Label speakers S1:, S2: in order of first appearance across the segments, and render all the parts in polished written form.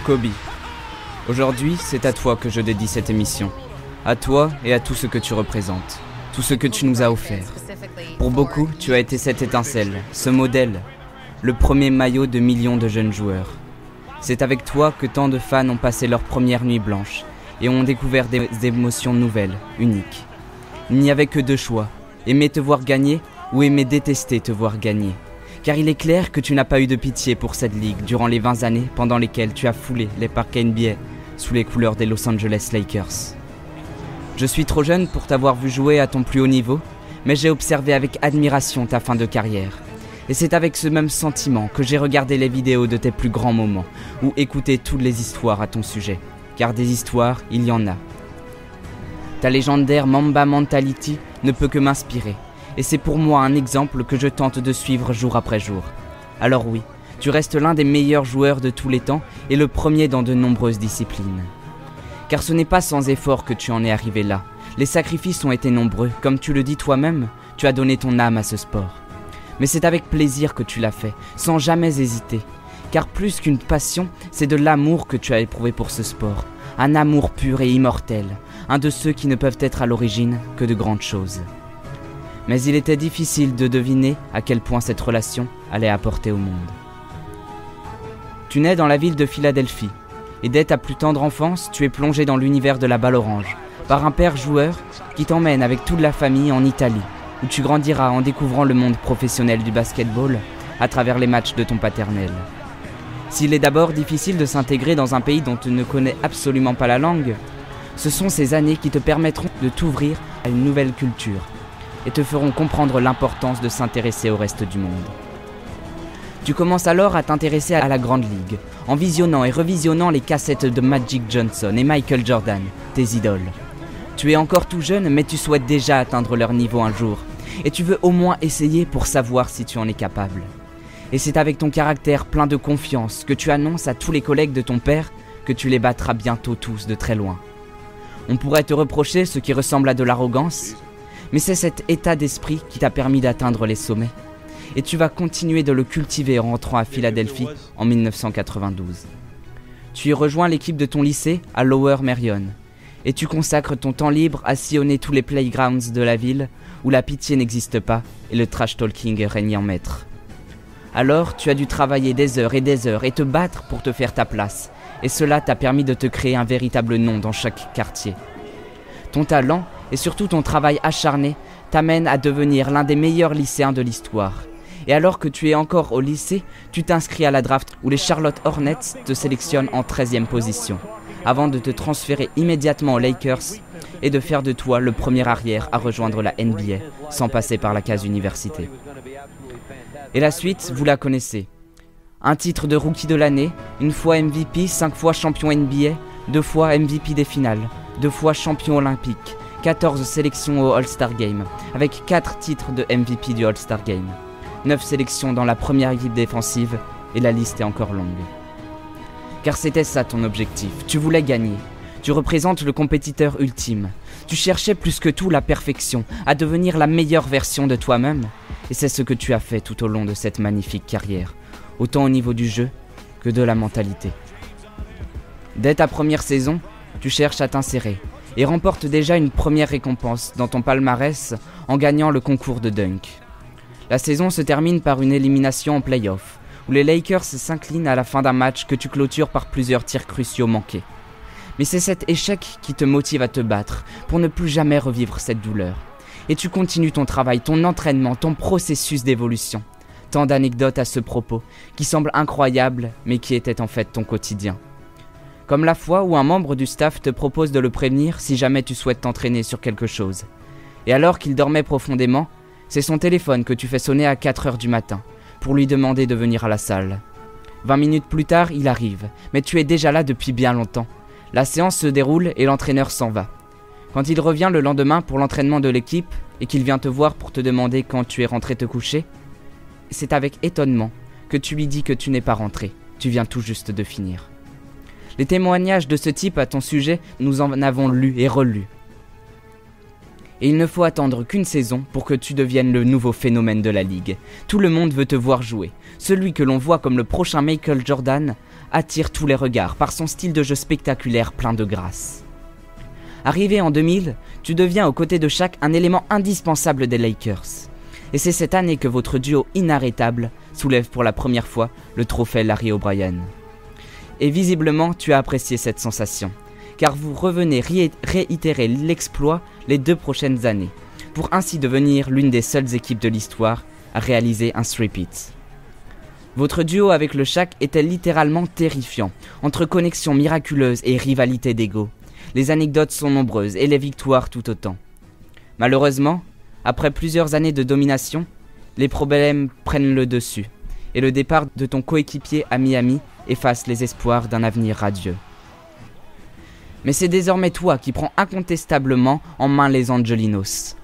S1: Kobe. Aujourd'hui, c'est à toi que je dédie cette émission. À toi et à tout ce que tu représentes. Tout ce que tu nous as offert. Pour beaucoup, tu as été cette étincelle, ce modèle. Le premier maillot de millions de jeunes joueurs. C'est avec toi que tant de fans ont passé leur première nuit blanche et ont découvert des émotions nouvelles, uniques. Il n'y avait que deux choix, aimer te voir gagner ou aimer détester te voir gagner. Car il est clair que tu n'as pas eu de pitié pour cette ligue durant les 20 années pendant lesquelles tu as foulé les parcs NBA sous les couleurs des Los Angeles Lakers. Je suis trop jeune pour t'avoir vu jouer à ton plus haut niveau, mais j'ai observé avec admiration ta fin de carrière. Et c'est avec ce même sentiment que j'ai regardé les vidéos de tes plus grands moments ou écouté toutes les histoires à ton sujet. Car des histoires, il y en a. Ta légendaire Mamba Mentality ne peut que m'inspirer. Et c'est pour moi un exemple que je tente de suivre jour après jour. Alors oui, tu restes l'un des meilleurs joueurs de tous les temps et le premier dans de nombreuses disciplines. Car ce n'est pas sans effort que tu en es arrivé là. Les sacrifices ont été nombreux, comme tu le dis toi-même, tu as donné ton âme à ce sport. Mais c'est avec plaisir que tu l'as fait, sans jamais hésiter. Car plus qu'une passion, c'est de l'amour que tu as éprouvé pour ce sport. Un amour pur et immortel, un de ceux qui ne peuvent être à l'origine que de grandes choses. Mais il était difficile de deviner à quel point cette relation allait apporter au monde. Tu nais dans la ville de Philadelphie, et dès ta plus tendre enfance, tu es plongé dans l'univers de la balle orange, par un père joueur qui t'emmène avec toute la famille en Italie, où tu grandiras en découvrant le monde professionnel du basketball à travers les matchs de ton paternel. S'il est d'abord difficile de s'intégrer dans un pays dont tu ne connais absolument pas la langue, ce sont ces années qui te permettront de t'ouvrir à une nouvelle culture et te feront comprendre l'importance de s'intéresser au reste du monde. Tu commences alors à t'intéresser à la Grande Ligue, en visionnant et revisionnant les cassettes de Magic Johnson et Michael Jordan, tes idoles. Tu es encore tout jeune, mais tu souhaites déjà atteindre leur niveau un jour, et tu veux au moins essayer pour savoir si tu en es capable. Et c'est avec ton caractère plein de confiance que tu annonces à tous les collègues de ton père que tu les battras bientôt tous de très loin. On pourrait te reprocher ce qui ressemble à de l'arrogance, mais c'est cet état d'esprit qui t'a permis d'atteindre les sommets. Et tu vas continuer de le cultiver en rentrant à Philadelphie en 1992. Tu y rejoins l'équipe de ton lycée à Lower Merion, et tu consacres ton temps libre à sillonner tous les playgrounds de la ville où la pitié n'existe pas et le trash talking règne en maître. Alors tu as dû travailler des heures et te battre pour te faire ta place, et cela t'a permis de te créer un véritable nom dans chaque quartier. Ton talent et surtout ton travail acharné t'amènent à devenir l'un des meilleurs lycéens de l'histoire. Et alors que tu es encore au lycée, tu t'inscris à la draft où les Charlotte Hornets te sélectionnent en 13e position, avant de te transférer immédiatement aux Lakers et de faire de toi le premier arrière à rejoindre la NBA, sans passer par la case université. Et la suite, vous la connaissez. Un titre de rookie de l'année, une fois MVP, 5 fois champion NBA, 2 fois MVP des finales, 2 fois champion olympique, 14 sélections au All-Star Game, avec 4 titres de MVP du All-Star Game, 9 sélections dans la première équipe défensive, et la liste est encore longue. Car c'était ça ton objectif, tu voulais gagner. Tu représentes le compétiteur ultime. Tu cherchais plus que tout la perfection, à devenir la meilleure version de toi-même. Et c'est ce que tu as fait tout au long de cette magnifique carrière, autant au niveau du jeu que de la mentalité. Dès ta première saison, tu cherches à t'insérer et remportes déjà une première récompense dans ton palmarès en gagnant le concours de dunk. La saison se termine par une élimination en play-off, où les Lakers s'inclinent à la fin d'un match que tu clôtures par plusieurs tirs cruciaux manqués. Mais c'est cet échec qui te motive à te battre pour ne plus jamais revivre cette douleur. Et tu continues ton travail, ton entraînement, ton processus d'évolution. Tant d'anecdotes à ce propos, qui semblent incroyables, mais qui étaient en fait ton quotidien. Comme la fois où un membre du staff te propose de le prévenir si jamais tu souhaites t'entraîner sur quelque chose. Et alors qu'il dormait profondément, c'est son téléphone que tu fais sonner à 4h du matin, pour lui demander de venir à la salle. 20 minutes plus tard, il arrive, mais tu es déjà là depuis bien longtemps. La séance se déroule et l'entraîneur s'en va. Quand il revient le lendemain pour l'entraînement de l'équipe et qu'il vient te voir pour te demander quand tu es rentré te coucher, c'est avec étonnement que tu lui dis que tu n'es pas rentré, tu viens tout juste de finir. Les témoignages de ce type à ton sujet, nous en avons lu et relu. Et il ne faut attendre qu'une saison pour que tu deviennes le nouveau phénomène de la ligue. Tout le monde veut te voir jouer. Celui que l'on voit comme le prochain Michael Jordan attire tous les regards par son style de jeu spectaculaire plein de grâce. Arrivé en 2000, tu deviens aux côtés de Shaq un élément indispensable des Lakers. Et c'est cette année que votre duo inarrêtable soulève pour la première fois le trophée Larry O'Brien. Et visiblement, tu as apprécié cette sensation, car vous revenez réitérer l'exploit les 2 prochaines années, pour ainsi devenir l'une des seules équipes de l'histoire à réaliser un three-peat. Votre duo avec le Shaq était littéralement terrifiant, entre connexions miraculeuses et rivalité d'ego. Les anecdotes sont nombreuses et les victoires tout autant. Malheureusement, après plusieurs années de domination, les problèmes prennent le dessus, et le départ de ton coéquipier à Miami efface les espoirs d'un avenir radieux. Mais c'est désormais toi qui prends incontestablement en main les Angelinos.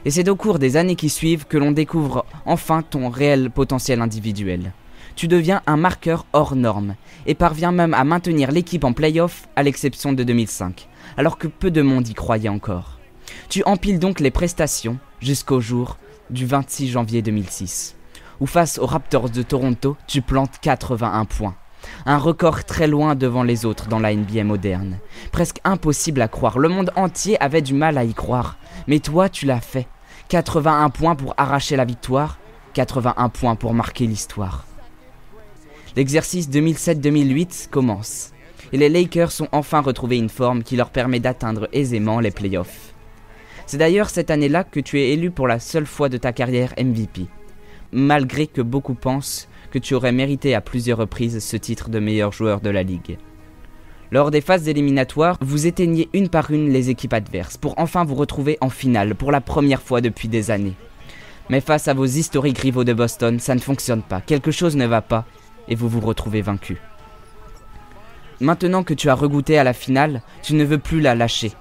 S1: Et c'est au cours des années qui suivent que l'on découvre enfin ton réel potentiel individuel. Tu deviens un marqueur hors norme, et parviens même à maintenir l'équipe en play-off à l'exception de 2005, alors que peu de monde y croyait encore. Tu empiles donc les prestations jusqu'au jour du 26 janvier 2006, où face aux Raptors de Toronto, tu plantes 81 points. Un record très loin devant les autres dans la NBA moderne. Presque impossible à croire, le monde entier avait du mal à y croire. Mais toi, tu l'as fait. 81 points pour arracher la victoire, 81 points pour marquer l'histoire. L'exercice 2007-2008 commence, et les Lakers ont enfin retrouvé une forme qui leur permet d'atteindre aisément les playoffs. C'est d'ailleurs cette année-là que tu es élu pour la seule fois de ta carrière MVP, malgré que beaucoup pensent que tu aurais mérité à plusieurs reprises ce titre de meilleur joueur de la ligue. Lors des phases éliminatoires, vous éteignez une par une les équipes adverses pour enfin vous retrouver en finale pour la première fois depuis des années. Mais face à vos historiques rivaux de Boston, ça ne fonctionne pas, quelque chose ne va pas et vous vous retrouvez vaincu. Maintenant que tu as regoûté à la finale, tu ne veux plus la lâcher.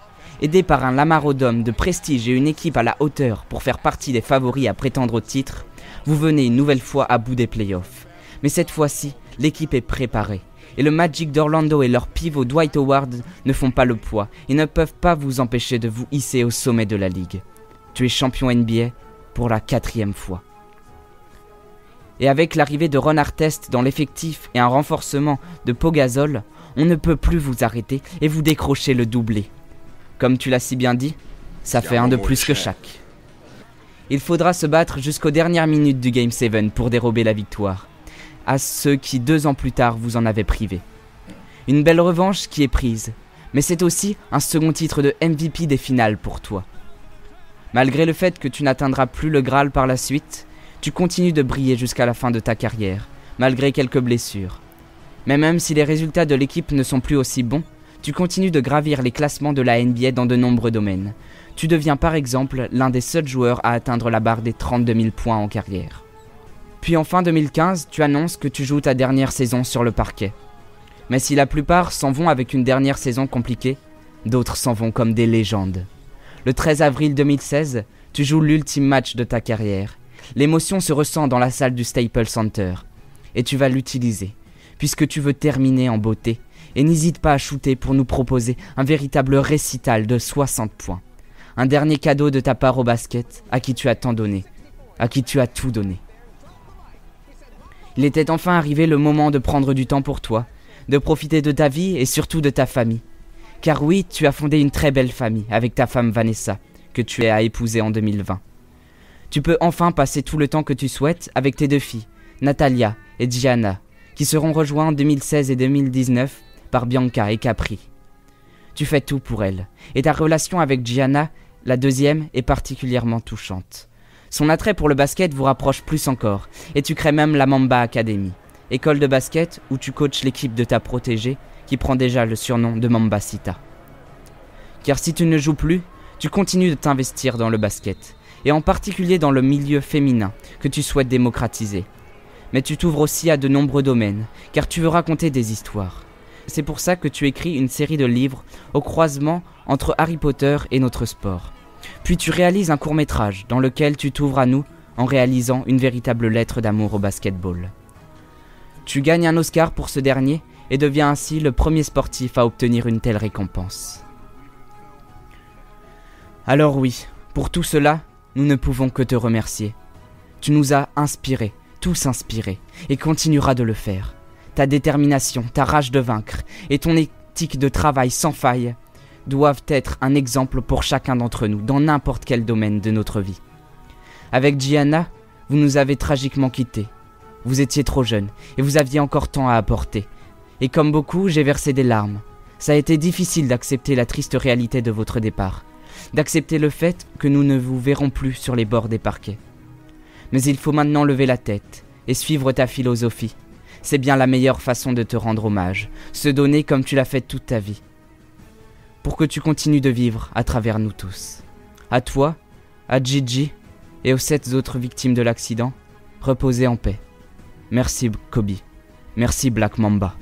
S1: Aidé par un Lamar Odom de prestige et une équipe à la hauteur pour faire partie des favoris à prétendre au titre, vous venez une nouvelle fois à bout des playoffs. Mais cette fois-ci, l'équipe est préparée. Et le Magic d'Orlando et leur pivot Dwight Howard ne font pas le poids et ne peuvent pas vous empêcher de vous hisser au sommet de la ligue. Tu es champion NBA pour la 4e fois. Et avec l'arrivée de Ron Artest dans l'effectif et un renforcement de Pau Gasol, on ne peut plus vous arrêter et vous décrocher le doublé. Comme tu l'as si bien dit, ça fait un de plus que chaque. Il faudra se battre jusqu'aux dernières minutes du Game 7 pour dérober la victoire, à ceux qui 2 ans plus tard vous en avaient privé. Une belle revanche qui est prise, mais c'est aussi un second titre de MVP des finales pour toi. Malgré le fait que tu n'atteindras plus le Graal par la suite, tu continues de briller jusqu'à la fin de ta carrière, malgré quelques blessures. Mais même si les résultats de l'équipe ne sont plus aussi bons, tu continues de gravir les classements de la NBA dans de nombreux domaines. Tu deviens par exemple l'un des seuls joueurs à atteindre la barre des 32 000 points en carrière. Puis en fin 2015, tu annonces que tu joues ta dernière saison sur le parquet. Mais si la plupart s'en vont avec une dernière saison compliquée, d'autres s'en vont comme des légendes. Le 13 avril 2016, tu joues l'ultime match de ta carrière. L'émotion se ressent dans la salle du Staples Center. Et tu vas l'utiliser, puisque tu veux terminer en beauté. Et n'hésite pas à shooter pour nous proposer un véritable récital de 60 points. Un dernier cadeau de ta part au basket, à qui tu as tant donné, à qui tu as tout donné. Il était enfin arrivé le moment de prendre du temps pour toi, de profiter de ta vie et surtout de ta famille. Car oui, tu as fondé une très belle famille avec ta femme Vanessa, que tu as épousée en 2020. Tu peux enfin passer tout le temps que tu souhaites avec tes 2 filles, Natalia et Gianna, qui seront rejoints en 2016 et 2019 par Bianca et Capri. Tu fais tout pour elles, et ta relation avec Gianna, la 2e, est particulièrement touchante. Son attrait pour le basket vous rapproche plus encore, et tu crées même la Mamba Academy, école de basket où tu coaches l'équipe de ta protégée, qui prend déjà le surnom de Mambasita. Car si tu ne joues plus, tu continues de t'investir dans le basket, et en particulier dans le milieu féminin que tu souhaites démocratiser. Mais tu t'ouvres aussi à de nombreux domaines, car tu veux raconter des histoires. C'est pour ça que tu écris une série de livres au croisement entre Harry Potter et notre sport. Puis tu réalises un court-métrage dans lequel tu t'ouvres à nous en réalisant une véritable lettre d'amour au basketball. Tu gagnes un Oscar pour ce dernier et deviens ainsi le premier sportif à obtenir une telle récompense. Alors oui, pour tout cela, nous ne pouvons que te remercier. Tu nous as inspirés, tous inspirés, et continueras de le faire. ta détermination, ta rage de vaincre et ton éthique de travail sans faille doivent être un exemple pour chacun d'entre nous dans n'importe quel domaine de notre vie. Avec Gianna, vous nous avez tragiquement quittés. Vous étiez trop jeune et vous aviez encore tant à apporter. Et comme beaucoup, j'ai versé des larmes. Ça a été difficile d'accepter la triste réalité de votre départ, d'accepter le fait que nous ne vous verrons plus sur les bords des parquets. Mais il faut maintenant lever la tête et suivre ta philosophie. C'est bien la meilleure façon de te rendre hommage, se donner comme tu l'as fait toute ta vie. Pour que tu continues de vivre à travers nous tous. À toi, à Gigi et aux 7 autres victimes de l'accident, reposez en paix. Merci Kobe. Merci Black Mamba.